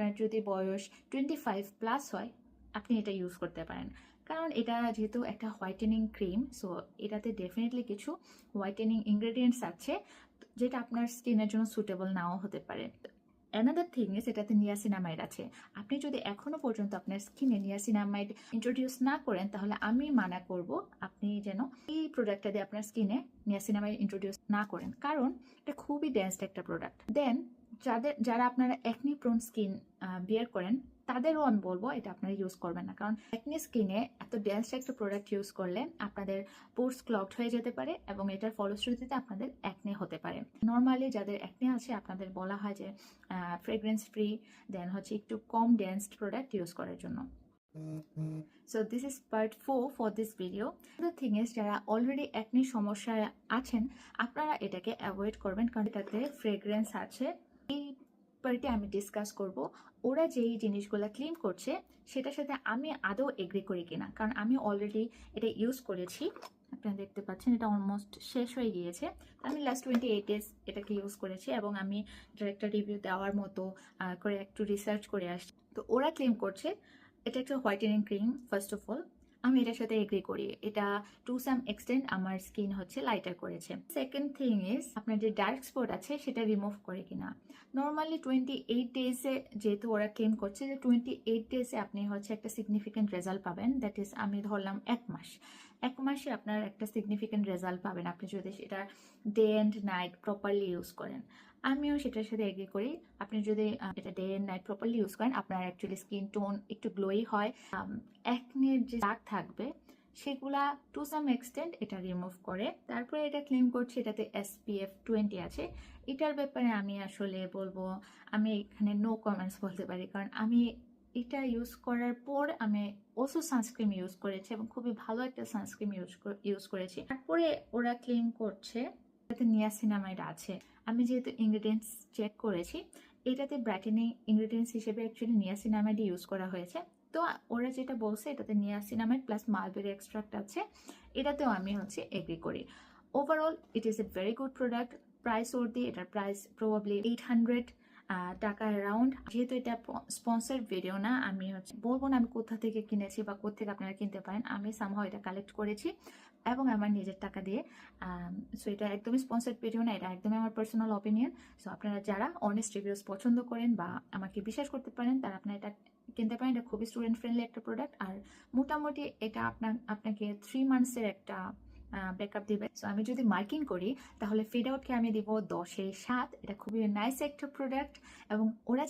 আপনার যদি বয়স 25+ হয় আপনি এটা ইউজ করতে পারেন, কারণ এটা যেহেতু একটা হোয়াইটেনিং ক্রিম, সো এটাতে ডেফিনেটলি কিছু হোয়াইটেনিং ইনগ্রেডিয়েন্টস আছে যেটা আপনার স্কিনের জন্য সুটেবল নাও হতে পারে। অ্যানাদার থিং ইজ এটাতে নিয়াসিনামাইড আছে। আপনি যদি এখনো পর্যন্ত আপনার স্কিনে নিয়াসিনামাইড ইন্ট্রোডিউস না করেন তাহলে আমি মানা করব আপনি যেন এই প্রোডাক্টটা দিয়ে আপনার স্কিনে নিয়াসিনামাইড ইন্ট্রোডিউস না করেন, কারণ এটা খুবই ডেন্সড একটা প্রোডাক্ট। দেন যারা আপনারা অ্যাকনি প্রোন স্কিন বিয়ার করেন তাদেরও আমি বলবো এটা আপনারা ইউজ করবেন না, কারণ অ্যাকনি স্কিনে এত ডেন্স একটা প্রোডাক্ট ইউজ করলে আপনাদের পোর্স ক্লগড হয়ে যেতে পারে এবং এটার ফলশ্রুতিতে আপনাদের অ্যাকনে হতে পারে। নর্মালি যাদের অ্যাকনে আছে আপনাদের বলা হয় যে ফ্রেগ্রেন্স ফ্রি দেন হচ্ছে একটু কম ডেন্সড প্রোডাক্ট ইউজ করার জন্য। So this is part 4 for this video. The thing is যারা অলরেডি অ্যাকনি সমস্যায় আছেন আপনারা এটাকে অ্যাভয়েড করবেন, কারণ এটাতে ফ্রেগ্রেন্স আছে। এই পার্টে আমি ডিসকাস করব ওরা যেই জিনিসগুলো ক্লেম করছে সেটার সাথে আমি আদৌ এগ্রি করি কিনা, কারণ আমি অলরেডি এটা ইউজ করেছি। আপনারা দেখতে পাচ্ছেন এটা অলমোস্ট শেষ হয়ে গিয়েছে। আমি লাস্ট 28 days এটাকে ইউজ করেছি এবং আমি ডিরেক্টর রিভিউ দেওয়ার মতো করে একটু রিসার্চ করে আসছি। তো ওরা ক্লেম করছে এটা একটা whitening cream. First of all আমি এটার সাথে এগ্রি করি, এটা টু সাম এক্সটেন্ট আমার স্কিন হচ্ছে লাইটার করেছে। সেকেন্ড থিং ইজ আপনার যে ডার্ক স্পট আছে সেটা রিমুভ করে কিনা। নর্মালি 28 ডেজে যেহেতু ওরা ক্লেম করছে যে 28 ডেজে আপনি হচ্ছে একটা সিগনিফিকেন্ট রেজাল্ট পাবেন, দ্যাট ইজ আমি ধরলাম 1 মাস। 1 মাসে আপনার একটা সিগনিফিকেন্ট রেজাল্ট পাবেন আপনি যদি সেটা day and night properly use করেন। আমিও সেটার সাথে এগ্রি করি, আপনি যদি এটা day and night properly use করেন আপনার অ্যাকচুয়ালি স্কিন টোন একটু গ্লোই হয়। অ্যাকনের যে দাগ থাকবে সেগুলা টু সাম এক্সটেন্ট এটা রিমুভ করে। তারপরে এটা ক্লেম করছে এটাতে SPF 20 আছে। এটার ব্যাপারে আমি আসলে বলবো আমি এখানে নো কমেন্টস বলতে পারি, কারণ আমি এটা ইউজ করার পর আমি ওসো সানস্ক্রিন ইউজ করেছি এবং খুবই ভালো একটা সানস্ক্রিন ইউজ করেছি। তারপরে ওরা ক্লেম করছে এটাতে নিয়াসিনামাইড আছে। আমি যেহেতু ইনগ্রেডিয়েন্টস চেক করেছি এটাতে ব্রাইটেনিং ইনগ্রেডিয়েন্টস হিসেবে অ্যাকচুয়ালি নিয়াসিনামাইড ইউজ করা হয়েছে। তো ওরা যেটা বলছে এটাতে নিয়াসিনামাইড প্লাস মালবেরি এক্সট্রাক্ট আছে, এটাতেও আমি হচ্ছে এগ্রি করি। Overall it is a very good product. Price worthy, এটার প্রাইস প্রবাবলি 800 টাকা অ্যারাউন্ড। যেহেতু এটা স্পন্সর্ড ভিডিও না, আমি হচ্ছে বলবো না আমি কোথা থেকে কিনেছি বা কোথা থেকে আপনারা কিনতে পারেন, আমি সামহাও এটা কালেক্ট করেছি এবং আমার নিজের টাকা দিয়ে। সো এটা একদমই স্পন্সর্ড ভিডিও না, এটা একদমই আমার পার্সোনাল অপিনিয়ন। সো আপনারা যারা অনেস্ট রিভিউস পছন্দ করেন বা আমাকে বিশ্বাস করতে পারেন তারা আপনারা এটা কিনতে পারেন। এটা খুবই স্টুডেন্ট ফ্রেন্ডলি একটা প্রোডাক্ট, আর মোটামুটি এটা আপনাকে 3 মান্থসের একটা ব্যাকআপ দিবে। সো আমি যদি মার্কিং করি তাহলে ফেড আউটকে আমি দিব 10-এ 7। এটা খুবই নাইস একটা প্রোডাক্ট এবং ওরা